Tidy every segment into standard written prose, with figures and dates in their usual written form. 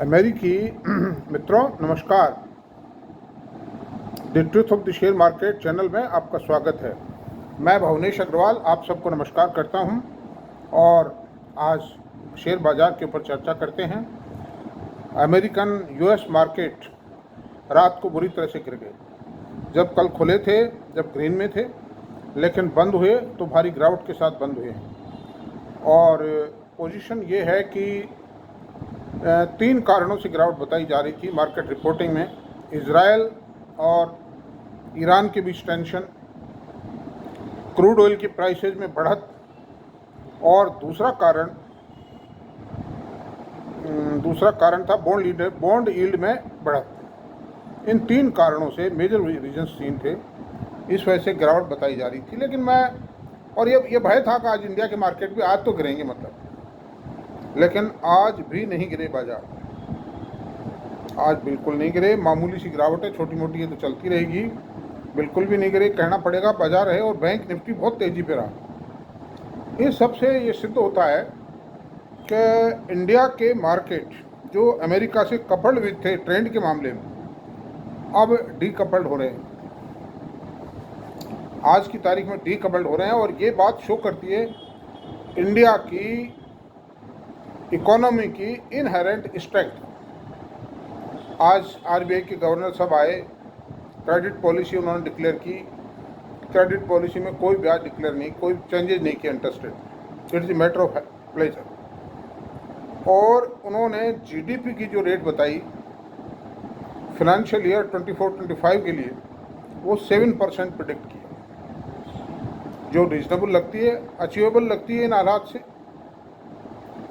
अमेरिकी मित्रों नमस्कार। The truth of the share market channel में आपका स्वागत है। मैं भुवनेश अग्रवाल आप सबको नमस्कार करता हूं और आज शेयर बाज़ार के ऊपर चर्चा करते हैं। अमेरिकन यूएस मार्केट रात को बुरी तरह से गिर गए। जब कल खुले थे, जब ग्रीन में थे, लेकिन बंद हुए तो भारी गिरावट के साथ बंद हुए हैं। और पोजीशन ये है कि 3 कारणों से गिरावट बताई जा रही थी मार्केट रिपोर्टिंग में। इजराइल और ईरान के बीच टेंशन, क्रूड ऑयल की प्राइसेज में बढ़त और दूसरा कारण था बॉन्ड यील्ड में बढ़त। इन 3 कारणों से मेजर रीजन्स 3 थे, इस वजह से गिरावट बताई जा रही थी। लेकिन ये भय था कि आज इंडिया के मार्केट भी आज तो गिरेंगे लेकिन आज भी नहीं गिरे बाजार। आज बिल्कुल नहीं गिरे। मामूली सी गिरावट है, छोटी मोटी ये तो चलती रहेगी। बिल्कुल भी नहीं गिरे, कहना पड़ेगा बाजार है। और बैंक निफ्टी बहुत तेजी पे रहा। इस सबसे ये सिद्ध होता है कि इंडिया के मार्केट जो अमेरिका से कपल्ड हुए थे ट्रेंड के मामले में, अब डीकपल्ड हो रहे हैं। आज की तारीख में डीकपल्ड हो रहे हैं और ये बात शो करती है इंडिया की इकोनॉमी की इनहेरेंट स्ट्रेंथ। आज आरबीआई के गवर्नर साहब आए, क्रेडिट पॉलिसी उन्होंने डिक्लेयर की। क्रेडिट पॉलिसी में कोई ब्याज डिक्लेयर नहीं, कोई चेंजेस नहीं किया interest rate. It's a matter of pleasure. और उन्होंने जीडीपी की जो रेट बताई फाइनेंशियल ईयर 24-25 के लिए, वो 7% प्रिडिक्ट किया, जो रीजनेबल लगती है, अचीवेबल लगती है इन हालात से।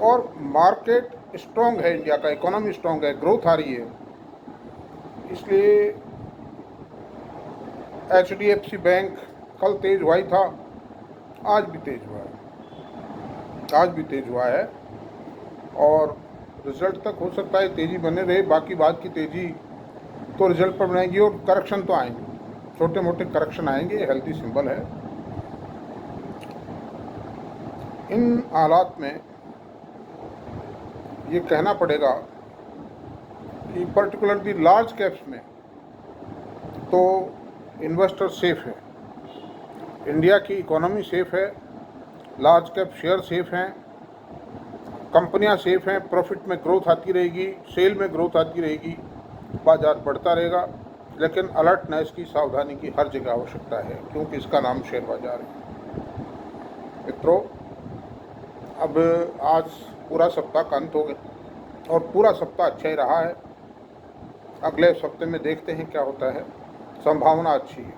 और मार्केट स्ट्रॉन्ग है, इंडिया का इकोनॉमी स्ट्रॉन्ग है, ग्रोथ आ रही है। इसलिए एचडीएफसी बैंक कल तेज हुआ ही था, आज भी तेज हुआ है। और रिजल्ट तक हो सकता है तेज़ी बने रहे। बाकी बात की तेज़ी तो रिजल्ट पर बनाएगी और करेक्शन तो आएंगे, छोटे मोटे करेक्शन आएंगे, हेल्थी सिंबल है। इन हालात में ये कहना पड़ेगा कि पर्टिकुलरली लार्ज कैप्स में तो इन्वेस्टर सेफ है, इंडिया की इकोनॉमी सेफ है, लार्ज कैप शेयर सेफ हैं, कंपनियां सेफ हैं, प्रॉफिट में ग्रोथ आती रहेगी, सेल में ग्रोथ आती रहेगी, बाजार बढ़ता रहेगा। लेकिन अलर्टनेस की, सावधानी की हर जगह आवश्यकता है, क्योंकि इसका नाम शेयर बाजार है। मित्रों, अब आज पूरा सप्ताह का अंत हो गया और पूरा सप्ताह अच्छा ही रहा है। अगले हफ्ते में देखते हैं क्या होता है। संभावना अच्छी है,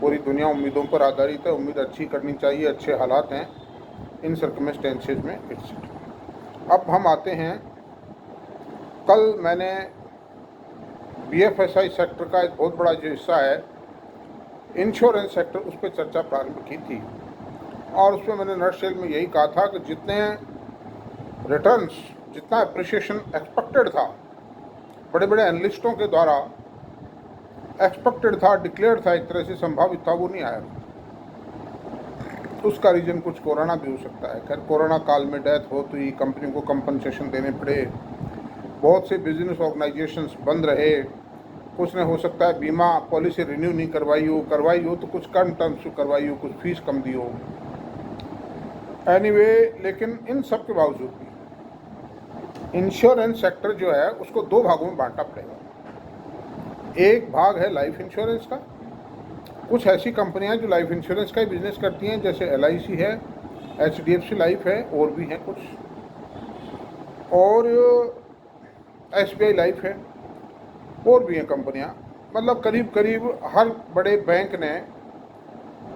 पूरी दुनिया उम्मीदों पर आधारित है, उम्मीद अच्छी करनी चाहिए, अच्छे हालात हैं इन सर्कमस्टेंसेज में एटसेट्रा। अब हम आते हैं, कल मैंने बीएफएसआई सेक्टर का एक बहुत बड़ा जो हिस्सा है इंश्योरेंस सेक्टर, उस पर चर्चा प्रारंभ की थी। और उसमें मैंने नटशेल में यही कहा था कि जितने रिटर्न्स, जितना एप्रिसिएशन एक्सपेक्टेड था, बड़े बड़े एनालिस्टों के द्वारा एक्सपेक्टेड था, डिक्लेयर्ड था, एक तरह से संभावित था, वो नहीं आया। उसका रीज़न कुछ कोरोना भी हो सकता है। खैर, कोरोना काल में डेथ हो तो कंपनी को कंपनसेशन देने पड़े, बहुत से बिजनेस ऑर्गेनाइजेशंस बंद रहे, कुछ ने हो सकता है बीमा पॉलिसी रिन्यू नहीं करवाई हो तो कुछ कम टर्म्स करवाई हो, कुछ फीस कम दी हो। एनीवे, लेकिन इन सब के बावजूद भी इंश्योरेंस सेक्टर जो है उसको 2 भागों में बांटना पड़ेगा। एक भाग है लाइफ इंश्योरेंस का। कुछ ऐसी कंपनियां जो लाइफ इंश्योरेंस का ही बिजनेस करती हैं, जैसे LIC है, HDFC लाइफ है, और भी हैं कुछ, और SBI लाइफ है, और भी हैं कंपनियां। मतलब करीब करीब हर बड़े बैंक ने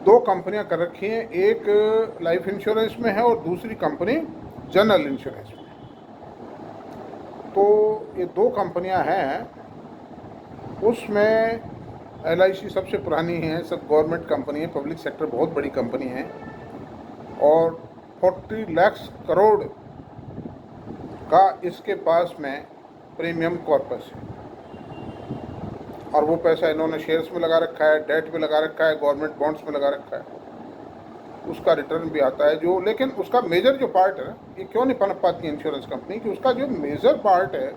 2 कंपनियां कर रखी हैं, एक लाइफ इंश्योरेंस में है और दूसरी कंपनी जनरल इंश्योरेंस में। तो ये 2 कंपनियां हैं, उसमें LIC सबसे पुरानी है, सब गवर्नमेंट कंपनी है, पब्लिक सेक्टर बहुत बड़ी कंपनी है, और 40 लाख करोड़ का इसके पास में प्रीमियम कॉर्पस है। और वो पैसा इन्होंने शेयर्स में लगा रखा है, डेट में लगा रखा है, गवर्नमेंट बॉन्ड्स में लगा रखा है। उसका रिटर्न भी आता है जो, लेकिन उसका मेजर जो पार्ट है ना, ये क्यों नहीं पनप पाती है इंश्योरेंस कंपनी कि उसका जो मेजर पार्ट है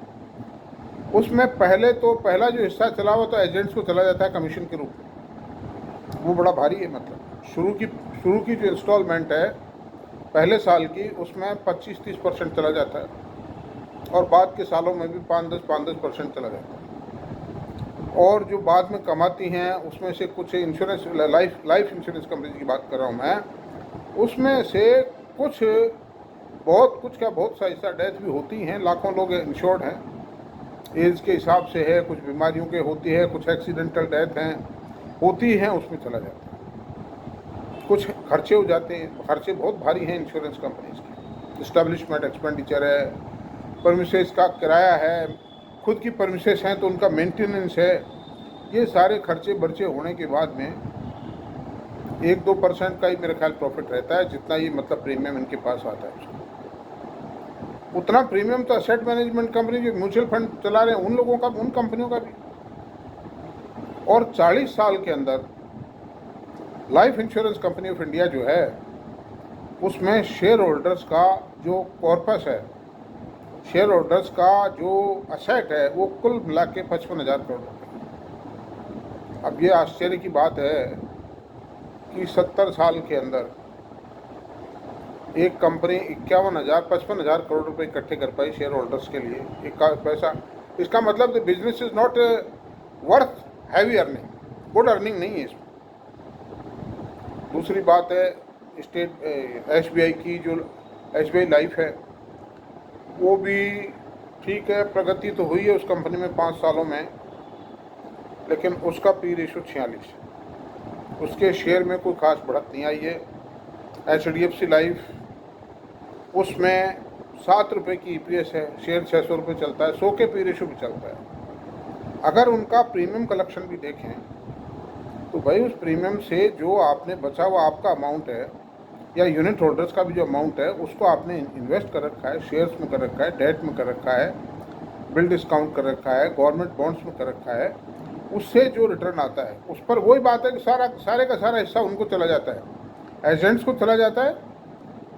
उसमें पहला जो हिस्सा चला हुआ तो एजेंट्स को चला जाता है कमीशन के रूप में, वो बड़ा भारी है। मतलब शुरू की जो इंस्टॉलमेंट है पहले साल की, उसमें 25-30% चला जाता है और बाद के सालों में भी 5-10% चला जाता है। और जो बाद में कमाती हैं उसमें से कुछ इंश्योरेंस लाइफ इंश्योरेंस कंपनी की बात कर रहा हूँ मैं, उसमें से बहुत सा हिस्सा डेथ भी होती हैं, लाखों लोग इंश्योर्ड हैं, एज के हिसाब से है, कुछ बीमारियों के होती है, कुछ एक्सीडेंटल डेथ हैं होती हैं, उसमें चला जाता है। कुछ खर्चे हो जाते हैं, खर्चे बहुत भारी हैं इंश्योरेंस कंपनीज के, इस्टेब्लिशमेंट एक्सपेंडिचर है, परमिसेस का किराया है, खुद की परमिसेस हैं तो उनका मेंटेनेंस है, ये सारे खर्चे बर्चे होने के बाद में 1-2% का ही मेरा ख्याल प्रॉफिट रहता है, जितना ये मतलब प्रीमियम इनके पास आता है उसका। उतना प्रीमियम तो असेट मैनेजमेंट कंपनी जो म्यूचुअल फंड चला रहे हैं उन लोगों का, उन कंपनियों का भी। और 40 साल के अंदर life insurance company of India जो है उसमें शेयर होल्डर्स का जो कॉर्पस है, शेयर होल्डर्स का जो असेट है, वो कुल मिला के 55,000 करोड़ रुपये। अब ये आश्चर्य की बात है कि 70 साल के अंदर एक कंपनी 55,000 करोड़ रुपए इकट्ठे कर पाई शेयर होल्डर्स के लिए, एक पैसा। इसका मतलब the business is not worth heavy earning, good earning नहीं है इसमें। दूसरी बात है SBI की, जो SBI लाइफ है वो भी ठीक है, प्रगति तो हुई है उस कंपनी में 5 सालों में, लेकिन उसका P रेशो 46 है, उसके शेयर में कोई खास बढ़त नहीं आई है। HDFC लाइफ, उसमें 7 रुपये की EPS है, शेयर 600 रुपये चलता है, 100 के P रेशो भी चलता है। अगर उनका प्रीमियम कलेक्शन भी देखें तो भाई उस प्रीमियम से जो आपने बचा हुआ आपका अमाउंट है, या यूनिट होल्डर्स का भी जो अमाउंट है, उसको आपने इन्वेस्ट कर रखा है, शेयर्स में कर रखा है, डेट में कर रखा है, बिल डिस्काउंट कर रखा है, गवर्नमेंट बॉन्ड्स में कर रखा है, उससे जो रिटर्न आता है उस पर वही बात है कि सारे का सारा हिस्सा उनको चला जाता है, एजेंट्स को चला जाता है।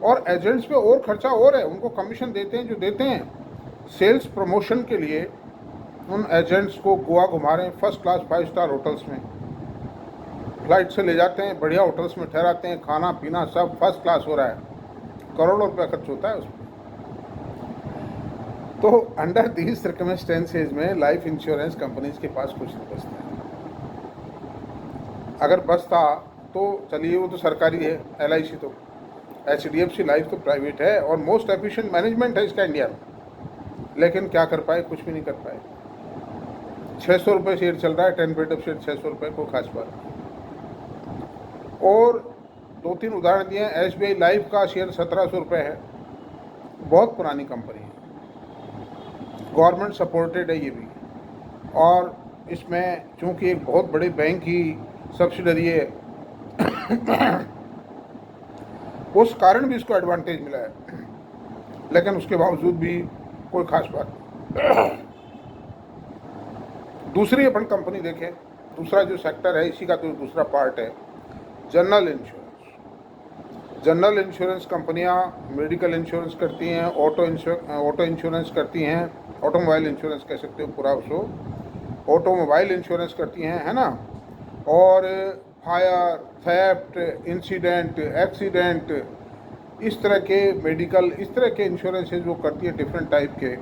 और एजेंट्स पे और खर्चा और है, उनको कमीशन देते हैं, जो देते हैं सेल्स प्रमोशन के लिए। उन एजेंट्स को गोवा घुमा रहे हैं, फर्स्ट क्लास 5 स्टार होटल्स में, फ्लाइट से ले जाते हैं, बढ़िया होटल्स में ठहराते हैं, खाना पीना सब फर्स्ट क्लास हो रहा है, करोड़ों रुपया खर्च होता है उसमें। तो अंडर दीज सर्कमस्टेंसेज में लाइफ इंश्योरेंस कंपनीज के पास कुछ नहीं बचता है। अगर बचता तो चलिए वो तो सरकारी है, LIC तो, HDFC लाइफ तो प्राइवेट है और मोस्ट एफिशिएंट मैनेजमेंट है इसका इंडिया में, लेकिन क्या कर पाए, कुछ भी नहीं कर पाए। 600 रुपये शेयर चल रहा है, 10 पेड शेयर 600 रुपये, कोई खास बात। और 2-3 उदाहरण दिए हैं। SBI लाइफ का शेयर 1700 रुपये है, बहुत पुरानी कंपनी है, गवर्नमेंट सपोर्टेड है ये भी, और इसमें चूँकि एक बहुत बड़े बैंक की सब्सिडरी है उस कारण भी इसको एडवांटेज मिला है, लेकिन उसके बावजूद भी कोई खास बात नहीं। दूसरी अपन कंपनी देखें, दूसरा जो सेक्टर है, इसी का तो दूसरा पार्ट है जनरल इंश्योरेंस। जनरल इंश्योरेंस कंपनियां मेडिकल इंश्योरेंस करती हैं, ऑटो इंश्योरेंस करती हैं, ऑटोमोबाइल इंश्योरेंस कह सकते हो पूरा उसको, ऑटोमोबाइल इंश्योरेंस करती हैं, है ना, और फायर, थेफ्ट, इंसिडेंट, एक्सीडेंट, इस तरह के मेडिकल, इस तरह के इंश्योरेंसेज वो करती है डिफरेंट टाइप के।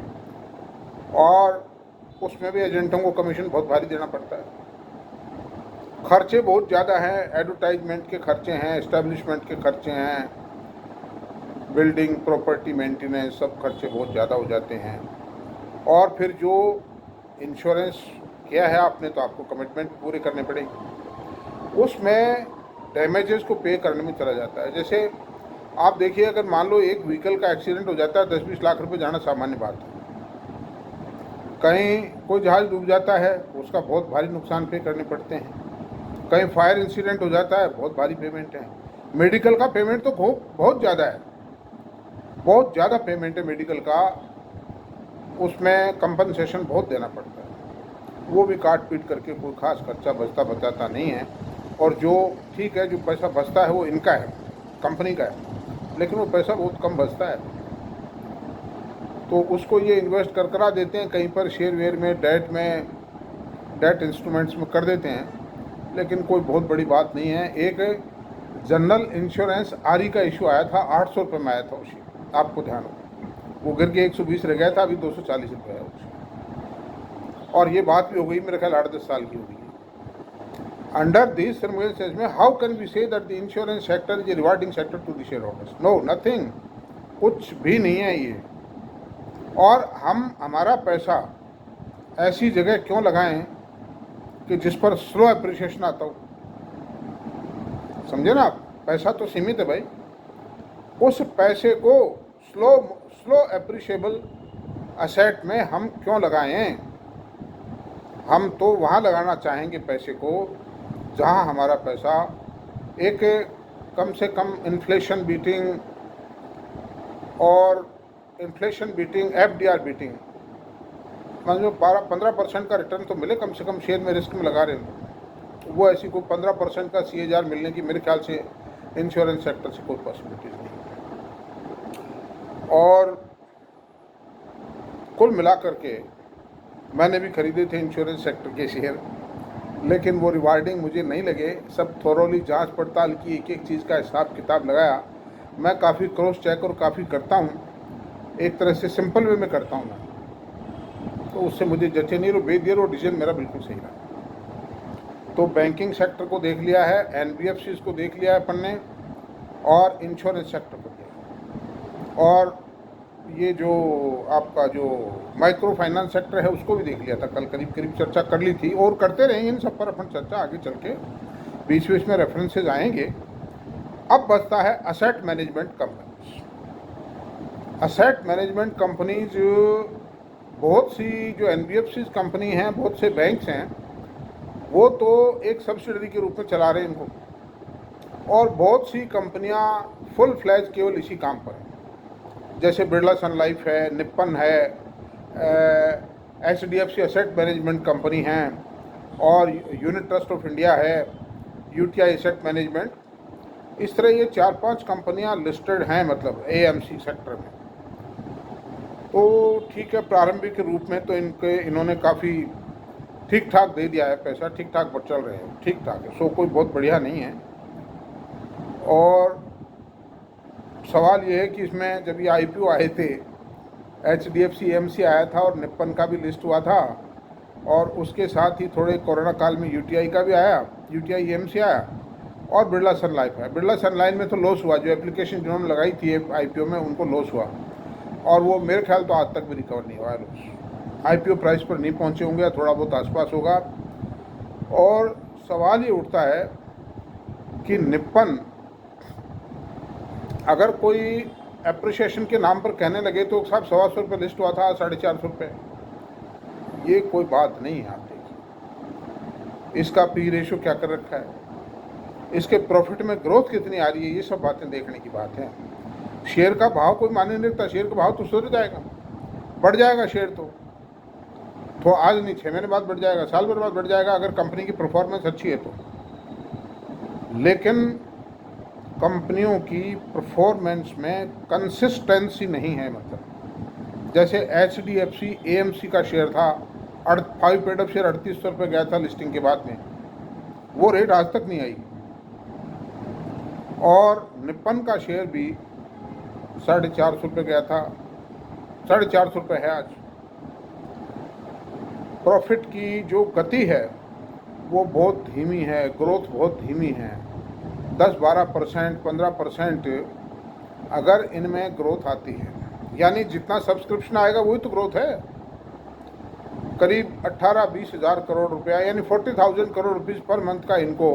और उसमें भी एजेंटों को कमीशन बहुत भारी देना पड़ता है, खर्चे बहुत ज़्यादा हैं, एडवर्टाइजमेंट के खर्चे हैं, इस्टेब्लिशमेंट के खर्चे हैं, बिल्डिंग प्रॉपर्टी मेंटेनेंस, सब खर्चे बहुत ज़्यादा हो जाते हैं। और फिर जो इंश्योरेंस किया है आपने तो आपको कमिटमेंट पूरे करने पड़ेंगे, उसमें डैमेजेस को पे करने में चला जाता है। जैसे आप देखिए, अगर मान लो एक व्हीकल का एक्सीडेंट हो जाता है, 10-20 लाख रुपए जाना सामान्य बात है। कहीं कोई जहाज़ डूब जाता है, उसका बहुत भारी नुकसान पे करने पड़ते हैं। कहीं फायर इंसिडेंट हो जाता है, बहुत भारी पेमेंट है। मेडिकल का पेमेंट तो बहुत ज़्यादा है, बहुत ज़्यादा पेमेंट है मेडिकल का, उसमें कंपनसेशन बहुत देना पड़ता है। वो भी काट पीट करके कोई खास खर्चा बचता नहीं है। और जो ठीक है, जो पैसा बचता है वो इनका है, कंपनी का है, लेकिन वो पैसा बहुत कम बचता है, तो उसको ये इन्वेस्ट कर करा देते हैं कहीं पर शेयर वेयर में, डेट इंस्ट्रूमेंट्स में कर देते हैं, लेकिन कोई बहुत बड़ी बात नहीं है। एक जनरल इंश्योरेंस आरई का इशू आया था, 800 रुपये में आया था उसी, आपको ध्यान हो, वो गिर के 120 रह गया था, अभी 240 रुपये है उसी। और ये बात भी हो गई मेरे ख्याल 8-10 साल की हो गई। अंडर दिस सर्कमस्टेंसेस में how can we say that the insurance sector is a rewarding sector to the shareholders? No, nothing, कुछ भी नहीं है ये। और हम हमारा पैसा ऐसी जगह क्यों लगाएं कि जिस पर स्लो एप्रिसिएशन आता हो? समझे ना आप, पैसा तो सीमित है भाई, उस पैसे को स्लो एप्रिशिएबल असेट में हम क्यों लगाएं? हम तो वहाँ लगाना चाहेंगे पैसे को जहाँ हमारा पैसा एक कम से कम इन्फ्लेशन बीटिंग एफडीआर बीटिंग, मतलब 12-15% का रिटर्न तो मिले कम से कम, शेयर में रिस्क में लगा रहे हैं, वो ऐसी कोई 15% का CAGR मिलने की मेरे ख्याल से इंश्योरेंस सेक्टर से कोई पॉसिबिलिटीज नहीं। और कुल मिलाकर के मैंने भी खरीदे थे इंश्योरेंस सेक्टर के शेयर, लेकिन वो रिवार्डिंग मुझे नहीं लगे। सब थोरोली जांच पड़ताल की, एक एक चीज़ का हिसाब किताब लगाया। मैं काफ़ी क्रॉस चेक और काफ़ी करता हूँ, एक तरह से सिंपल वे में करता हूँ मैं, तो उससे मुझे जचे नहीं, और बेदियर और डिसीजन मेरा बिल्कुल सही रहा। तो बैंकिंग सेक्टर को देख लिया है, NBFCs को देख लिया है अपन ने, और इंश्योरेंस सेक्टर को दिया, और ये जो आपका जो माइक्रो फाइनेंस सेक्टर है उसको भी देख लिया था कल, करीब चर्चा कर ली थी, और करते रहेंगे इन सब पर अपन चर्चा आगे चल के, बीच बीच में रेफरेंसेज आएंगे। अब बचता है asset management companies. Asset management companies बहुत सी जो NBFCs कंपनी हैं, बहुत से बैंक्स हैं, वो तो एक सब्सिडरी के रूप में चला रहे हैं इनको, और बहुत सी कंपनियां फुल फ्लैज केवल इसी काम पर हैं, जैसे बिरला सन लाइफ है, निप्पन है, HDFC एसेट मैनेजमेंट कंपनी हैं, और यूनिट ट्रस्ट ऑफ इंडिया है, UTI एसेट मैनेजमेंट। इस तरह ये 4-5 कंपनियां लिस्टेड हैं, मतलब AMC सेक्टर में। तो ठीक है, प्रारंभिक रूप में तो इन्होंने काफ़ी ठीक ठाक दे दिया है पैसा, ठीक ठाक चल रहे हैं, ठीक ठाक है, सो कोई बहुत बढ़िया नहीं है। और सवाल ये है कि इसमें जब ये IPO आए थे, HDFC AMC आया था और निप्पन का भी लिस्ट हुआ था, और उसके साथ ही थोड़े कोरोना काल में UTI का भी आया, UTI AMC आया, और बिरला सन लाइफ है। बिरला सन लाइफ में तो लॉस हुआ, जो एप्लीकेशन जिन्होंने लगाई थी IPO में उनको लॉस हुआ, और वो मेरे ख्याल तो आज तक भी रिकवर नहीं हुआ है लॉस। IPO प्राइस पर नहीं पहुँचे होंगे, थोड़ा बहुत आसपास होगा। और सवाल ये उठता है कि निप्पन अगर कोई एप्रिसिएशन के नाम पर कहने लगे तो साहब 125 रुपये लिस्ट हुआ था, 450 रुपये, ये कोई बात नहीं है। आप देखिए इसका P रेशो क्या कर रखा है, इसके प्रॉफिट में ग्रोथ कितनी आ रही है, ये सब बातें देखने की बात है। शेयर का भाव कोई माने नहीं रखता, शेयर का भाव तो सुधर जाएगा, बढ़ जाएगा शेयर तो आज नहीं 6 महीने बाद बढ़ जाएगा, साल भर बाद बढ़ जाएगा, अगर कंपनी की परफॉर्मेंस अच्छी है तो। लेकिन कंपनियों की परफॉर्मेंस में कंसिस्टेंसी नहीं है, मतलब जैसे HDFC AMC का शेयर था, 5 पेड ऑफ शेयर 3800 रुपये गया था लिस्टिंग के बाद में, वो रेट आज तक नहीं आई। और निप्पन का शेयर भी 450 रुपये गया था, 450 रुपये है आज। प्रॉफिट की जो गति है वो बहुत धीमी है, ग्रोथ बहुत धीमी है, 10-12%, 15% अगर इनमें ग्रोथ आती है, यानी जितना सब्सक्रिप्शन आएगा वही तो ग्रोथ है। करीब 18-20 हज़ार करोड़ रुपया, यानी 40,000 करोड़ रुपीज़ पर मंथ का इनको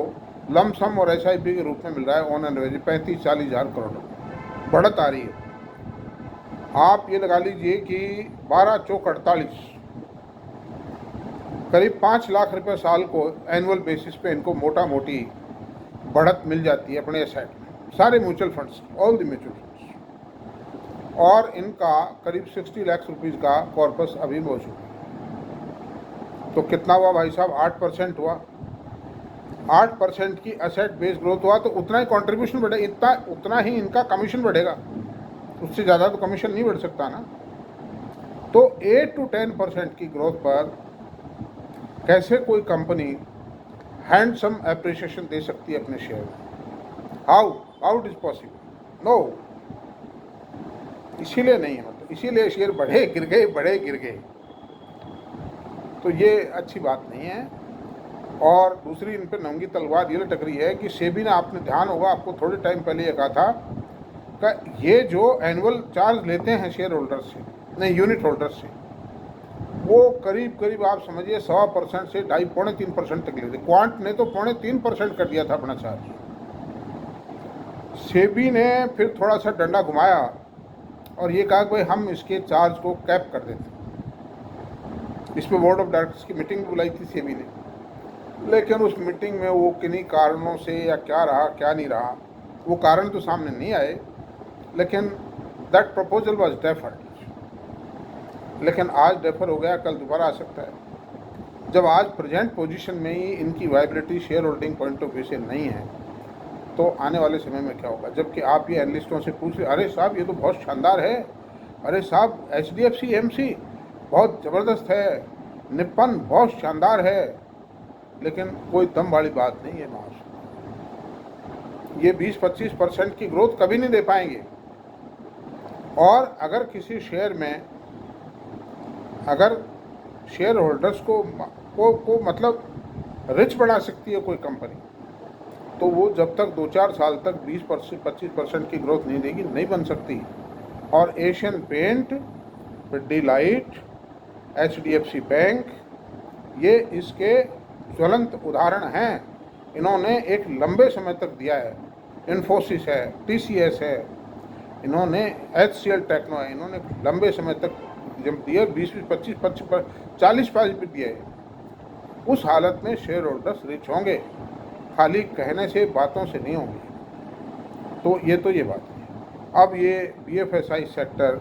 लमसम और SIP के रूप में मिल रहा है ऑन एवरेज, 35-40 हज़ार करोड़ रुपये बढ़त आ रही है। आप ये लगा लीजिए कि 12 चौक 48, करीब 5 लाख रुपये साल को एनुअल बेसिस पे इनको मोटा मोटी बढ़त मिल जाती है अपने एसेट में, सारे mutual funds, all the mutual funds, और इनका करीब 60 लाख रुपीज़ का कॉर्पस अभी मौजूद है। तो कितना हुआ भाई साहब, 8% हुआ। 8% की एसेट बेस ग्रोथ हुआ तो उतना ही कंट्रीब्यूशन बढ़ेगा, उतना ही इनका कमीशन बढ़ेगा, उससे ज़्यादा तो कमीशन नहीं बढ़ सकता ना। तो 8 to 10% की ग्रोथ पर कैसे कोई कंपनी हैंडसम एप्रिसिएशन दे सकती है अपने शेयर में? How it is possible? No. इसीलिए नहीं है, मतलब इसीलिए शेयर बढ़े गिर गए, बढ़े गिर गए, तो ये अच्छी बात नहीं है। और दूसरी इन पर नंगी तलवार ये लटक रही है कि सेबी ने, आपने ध्यान होगा, आपको थोड़े टाइम पहले ये कहा था कि ये जो एनुअल चार्ज लेते हैं शेयर होल्डर से, नहीं यूनिट होल्डर से, वो करीब करीब आप समझिए 1.25% से 2.5-3% तक लेते। क्वांट ने तो 3.5% कर दिया था अपना चार्ज। सेबी ने फिर थोड़ा सा डंडा घुमाया और ये कहा कि भाई हम इसके चार्ज को कैप कर देते। इस पर बोर्ड ऑफ डायरेक्टर्स की मीटिंग भी बुलाई थी सेबी ने, लेकिन उस मीटिंग में वो किन्हीं कारणों से, या क्या रहा क्या नहीं रहा, वो कारण तो सामने नहीं आए, लेकिन दैट प्रपोजल वाज डेफर्ड। लेकिन आज डेफर हो गया, कल दोबारा आ सकता है। जब आज प्रेजेंट पोजीशन में ही इनकी viability share holding point of view से नहीं है, तो आने वाले समय में क्या होगा? जबकि आप ये एनालिस्टों से पूछ रहे, अरे साहब ये तो बहुत शानदार है, अरे साहब HDFC AMC बहुत ज़बरदस्त है, निप्पन बहुत शानदार है, लेकिन कोई दम वाली बात नहीं है महाराज। ये 20-25% की ग्रोथ कभी नहीं दे पाएंगे। और अगर किसी शेयर में, अगर शेयर होल्डर्स को मतलब रिच बना सकती है कोई कंपनी, तो वो जब तक 2-4 साल तक 20-25% की ग्रोथ नहीं देगी, नहीं बन सकती। और Asian paint, Pidilite, HDFC bank, ये इसके ज्वलंत उदाहरण हैं। इन्होंने एक लंबे समय तक दिया है। इन्फोसिस है, TCS है, इन्होंने HCL टेक्नो है, इन्होंने लंबे समय तक जब दिया 20-25-40 भी दिया है। उस हालत में शेयर होल्डर्स रिच होंगे, खाली कहने से, बातों से नहीं होंगे। तो ये बात है। अब ये BFSI सेक्टर,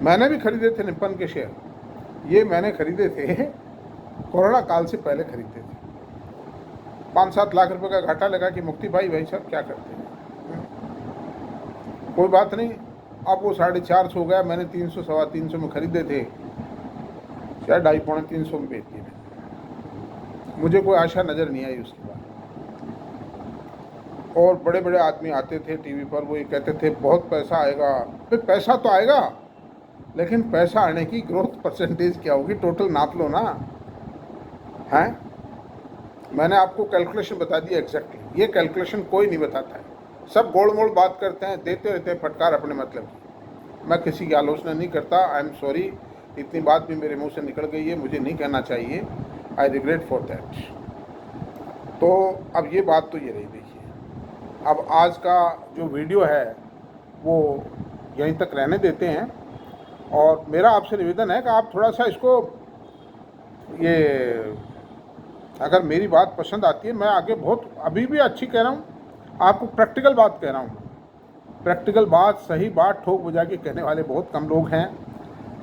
मैंने भी खरीदे थे निप्पन के शेयर, ये मैंने खरीदे थे कोरोना काल से पहले खरीदे थे। 5-7 लाख रुपए का घाटा लगा कि मुक्ति भाई साहब क्या करते हैं, कोई बात नहीं। अब वो 450 हो गया, मैंने 300 सवा 300 में खरीदे थे, शायद 250-300 में बेच दिए। मुझे कोई आशा नज़र नहीं आई उसके बाद। और बड़े बड़े आदमी आते थे टीवी पर, वो ये कहते थे बहुत पैसा आएगा। फिर पैसा तो आएगा, लेकिन पैसा आने की ग्रोथ परसेंटेज क्या होगी, टोटल नाप लो ना। हैं, मैंने आपको कैलकुलेशन बता दी एग्जैक्टली। ये कैलकुलेशन कोई नहीं बताता है, सब गोल मोड़ बात करते हैं, देते रहते हैं फटकार अपने मतलब की। मैं किसी की आलोचना नहीं करता, आई एम सॉरी, इतनी बात भी मेरे मुंह से निकल गई है, मुझे नहीं कहना चाहिए, आई रिग्रेट फॉर दैट। तो अब ये बात तो ये रही। देखिए, अब आज का जो वीडियो है वो यहीं तक रहने देते हैं, और मेरा आपसे निवेदन है कि आप थोड़ा सा इसको, ये अगर मेरी बात पसंद आती है, मैं आगे बहुत अभी भी अच्छी कह रहा हूँ, आपको प्रैक्टिकल बात कह रहा हूँ। प्रैक्टिकल बात, सही बात ठोक बजा के कहने वाले बहुत कम लोग हैं।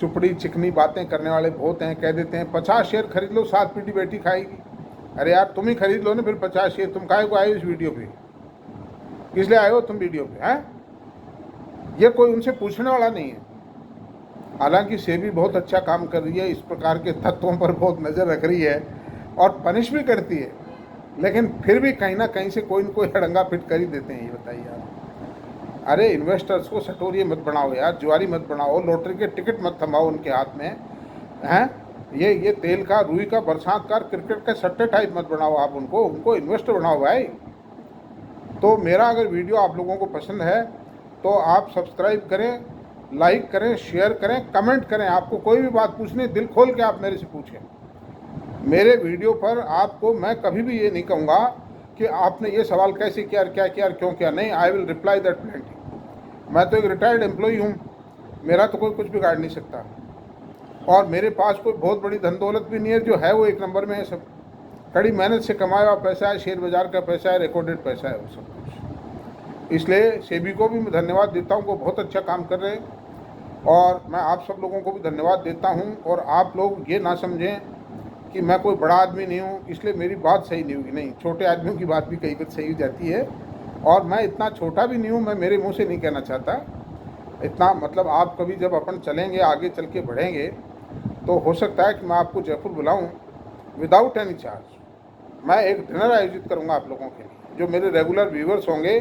चुपड़ी चिकनी बातें करने वाले बहुत हैं। कह देते हैं 50 शेयर खरीद लो, 7 पीढ़ी बेटी खाएगी। अरे यार तुम ही खरीद लो ना फिर 50 शेयर, तुम काहे को आए हो इस वीडियो पे, किस लिए आए हो तुम वीडियो पे? हैं, ये कोई उनसे पूछने वाला नहीं है। हालांकि सेबी बहुत अच्छा काम कर रही है, इस प्रकार के तत्वों पर बहुत नज़र रख रही है और पनिश भी करती है, लेकिन फिर भी कहीं ना कहीं से कोई न कोई हड़ंगा फिट कर ही देते हैं। ये बताइए यार, अरे इन्वेस्टर्स को सटोरिये मत बनाओ यार, जुआरी मत बनाओ, लॉटरी के टिकट मत थमाओ उनके हाथ में। हैं, ये तेल का, रुई का, बरसात का, क्रिकेट का सट्टे टाइप मत बनाओ आप उनको इन्वेस्टर बनाओ भाई। तो मेरा अगर वीडियो आप लोगों को पसंद है तो आप सब्सक्राइब करें, लाइक करें, शेयर करें, कमेंट करें। आपको कोई भी बात पूछनी, दिल खोल के आप मेरे से पूछें। मेरे वीडियो पर आपको मैं कभी भी ये नहीं कहूँगा कि आपने ये सवाल कैसे किया, क्या किया, क्यों किया। नहीं, I will reply that plenty. मैं तो एक रिटायर्ड एम्प्लॉई हूँ, मेरा तो कोई कुछ बिगाड़ नहीं सकता, और मेरे पास कोई बहुत बड़ी धन दौलत भी नहीं है। जो है वो एक नंबर में है, सब कड़ी मेहनत से कमाया हुआ पैसा है, शेयर बाजार का पैसा है, रिकॉर्डेड पैसा है वो सब कुछ। इसलिए सेबी को भी मैं धन्यवाद देता हूँ, वो बहुत अच्छा काम कर रहे हैं, और मैं आप सब लोगों को भी धन्यवाद देता हूँ। और आप लोग ये ना समझें कि मैं कोई बड़ा आदमी नहीं हूँ इसलिए मेरी बात सही नहीं होगी। नहीं, छोटे आदमियों की बात भी कई बार सही हो जाती है, और मैं इतना छोटा भी नहीं हूँ, मैं मेरे मुंह से नहीं कहना चाहता इतना। मतलब आप कभी जब अपन चलेंगे, आगे चल के बढ़ेंगे, तो हो सकता है कि मैं आपको जयपुर बुलाऊँ विदाउट एनी चार्ज। मैं एक डिनर आयोजित करूँगा आप लोगों के लिए, जो मेरे रेगुलर व्यूवर्स होंगे,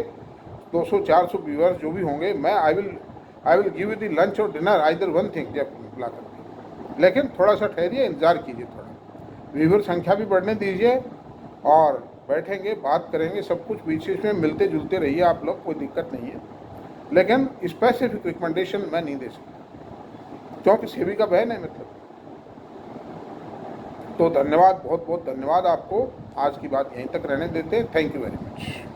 200-400 व्यूवर्स जो भी होंगे, मैं I will give you the lunch और dinner, either one thing, Jaipur में बुला करके। लेकिन थोड़ा सा ठहरिए, इंतज़ार कीजिए, थोड़ा व्यूवर संख्या भी बढ़ने दीजिए, और बैठेंगे, बात करेंगे, सब कुछ बीच बीच में मिलते जुलते रहिए आप लोग, कोई दिक्कत नहीं है। लेकिन स्पेसिफिक रिकमेंडेशन मैं नहीं दे सकता, क्योंकि सेबी का बैन है मतलब। तो धन्यवाद, बहुत बहुत धन्यवाद आपको। आज की बात यहीं तक रहने देते हैं। Thank you very much.